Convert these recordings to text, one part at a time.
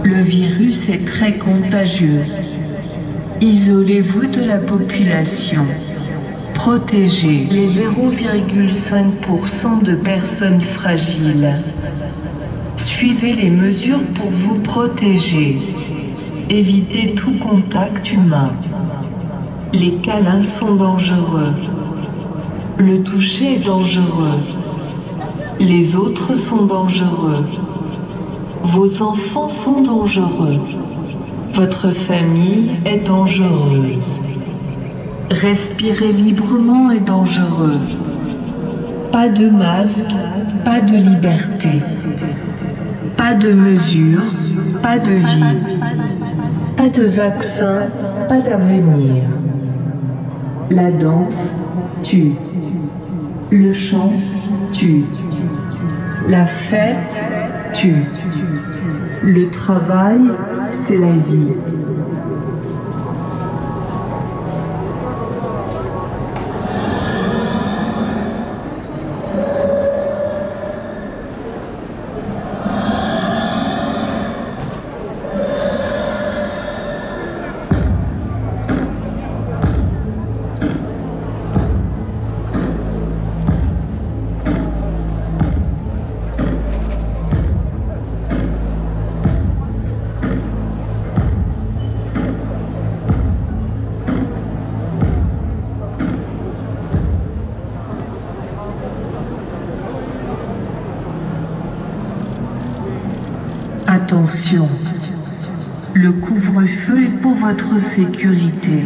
Le virus est très contagieux. Isolez-vous de la population. Protégez les 0,5% de personnes fragiles. Suivez les mesures pour vous protéger. Évitez tout contact humain. Les câlins sont dangereux. Le toucher est dangereux. Les autres sont dangereux. Vos enfants sont dangereux. Votre famille est dangereuse. Respirer librement est dangereux. Pas de masque, pas de liberté. Pas de mesures, pas de vie. Pas de vaccin, pas d'avenir. La danse tue. Le chant tue. La fête tue. Le travail, c'est la vie. Attention, le couvre-feu est pour votre sécurité.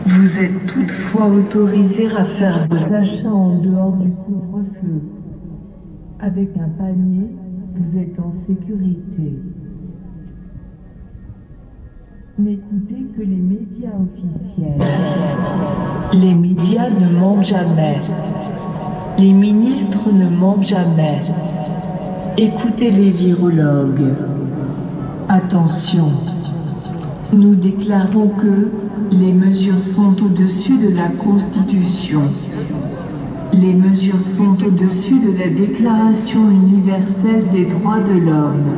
Vous êtes toutefois autorisé à faire vos achats en dehors du couvre-feu. Avec un panier, vous êtes en sécurité. N'écoutez que les médias officiels. Les médias ne mentent jamais. Les ministres ne mentent jamais. Écoutez les virologues. Attention, nous déclarons que les mesures sont au-dessus de la Constitution. Les mesures sont au-dessus de la Déclaration universelle des droits de l'homme.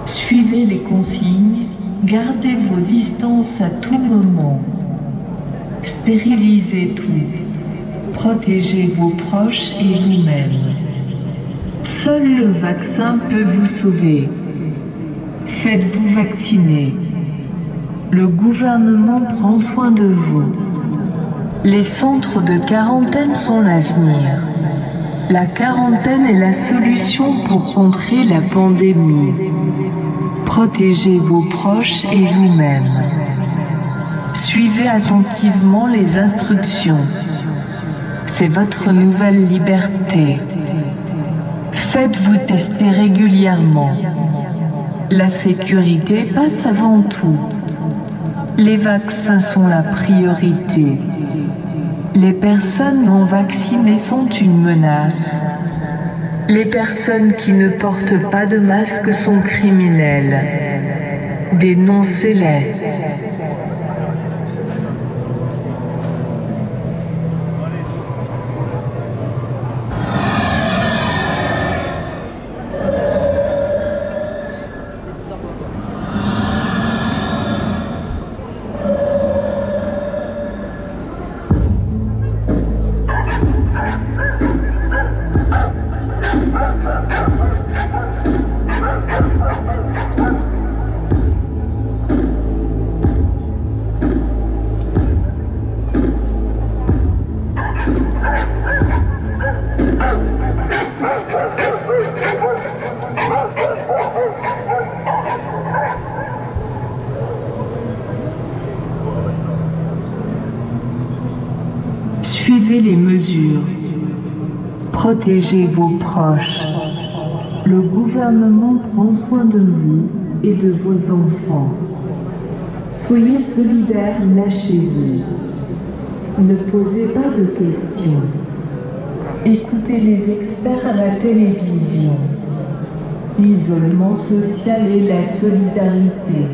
Suivez les consignes, gardez vos distances à tout moment. Stérilisez tout. Protégez vos proches et vous-même. Seul le vaccin peut vous sauver. Faites-vous vacciner. Le gouvernement prend soin de vous. Les centres de quarantaine sont l'avenir. La quarantaine est la solution pour contrer la pandémie. Protégez vos proches et vous-même. Suivez attentivement les instructions. C'est votre nouvelle liberté. Faites-vous tester régulièrement. La sécurité passe avant tout. Les vaccins sont la priorité. Les personnes non vaccinées sont une menace. Les personnes qui ne portent pas de masque sont criminelles. Dénoncez-les. Suivez les mesures. Protégez vos proches. Le gouvernement prend soin de vous et de vos enfants. Soyez solidaires, lâchez-vous. Ne posez pas de questions. Écoutez les experts à la télévision. L'isolement social et la solidarité.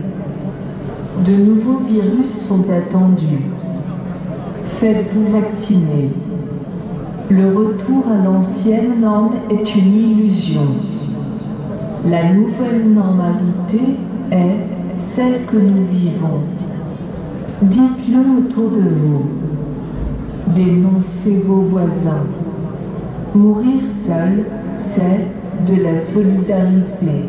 De nouveaux virus sont attendus. Faites-vous vacciner. Le retour à l'ancienne norme est une illusion. La nouvelle normalité est celle que nous vivons. Dites-le autour de vous. Dénoncez vos voisins. Mourir seul, c'est de la solidarité.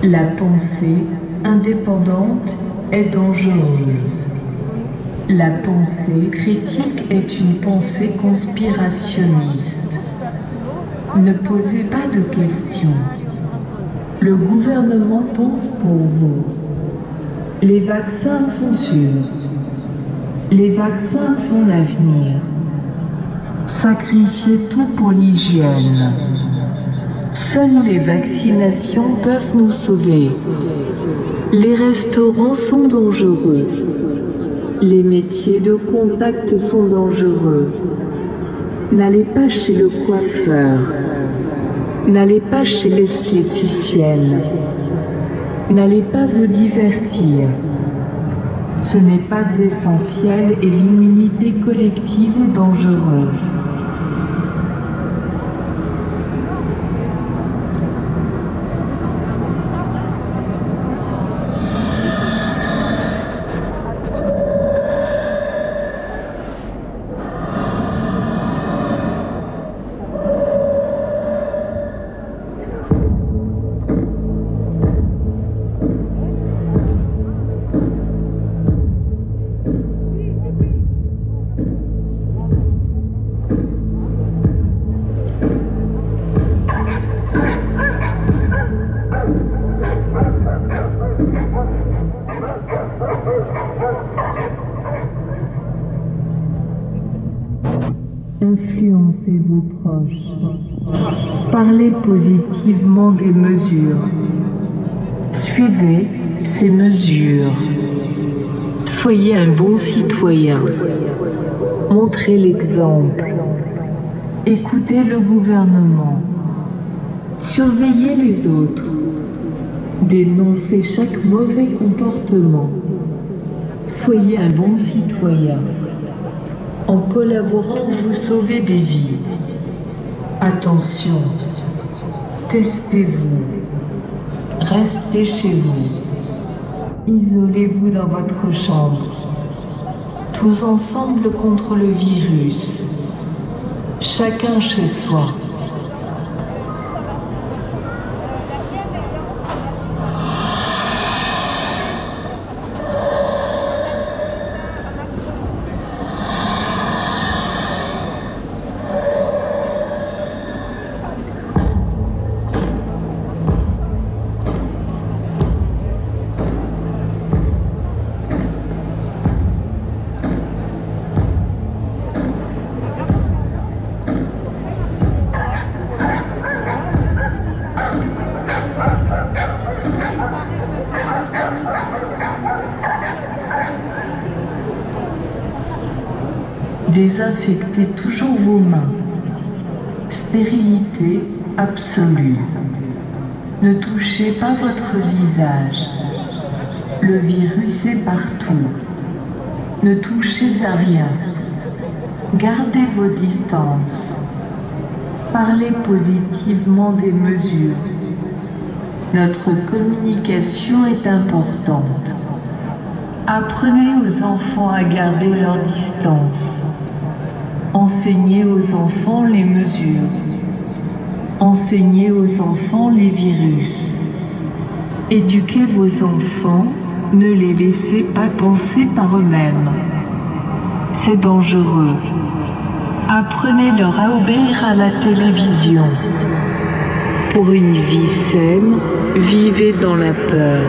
La pensée indépendante est dangereuse. La pensée critique est une pensée conspirationniste. Ne posez pas de questions. Le gouvernement pense pour vous. Les vaccins sont sûrs. Les vaccins sont l'avenir. Sacrifiez tout pour l'hygiène. Seules les vaccinations peuvent nous sauver. Les restaurants sont dangereux. Les métiers de contact sont dangereux. N'allez pas chez le coiffeur. N'allez pas chez l'esthéticienne. N'allez pas vous divertir. Ce n'est pas essentiel et l'immunité collective est dangereuse. Influencez vos proches. Parlez positivement des mesures. Suivez ces mesures. Soyez un bon citoyen. Montrez l'exemple. Écoutez le gouvernement. Surveillez les autres. Dénoncez chaque mauvais comportement. Soyez un bon citoyen. En collaborant, vous sauvez des vies. Attention, testez-vous. Restez chez vous. Isolez-vous dans votre chambre. Tous ensemble contre le virus. Chacun chez soi. Désinfectez toujours vos mains. Stérilité absolue. Ne touchez pas votre visage. Le virus est partout. Ne touchez à rien. Gardez vos distances. Parlez positivement des mesures. Notre communication est importante. Apprenez aux enfants à garder leur distance. Enseignez aux enfants les mesures. Enseignez aux enfants les virus. Éduquez vos enfants, ne les laissez pas penser par eux-mêmes. C'est dangereux. Apprenez-leur à obéir à la télévision. Pour une vie saine, vivez dans la peur.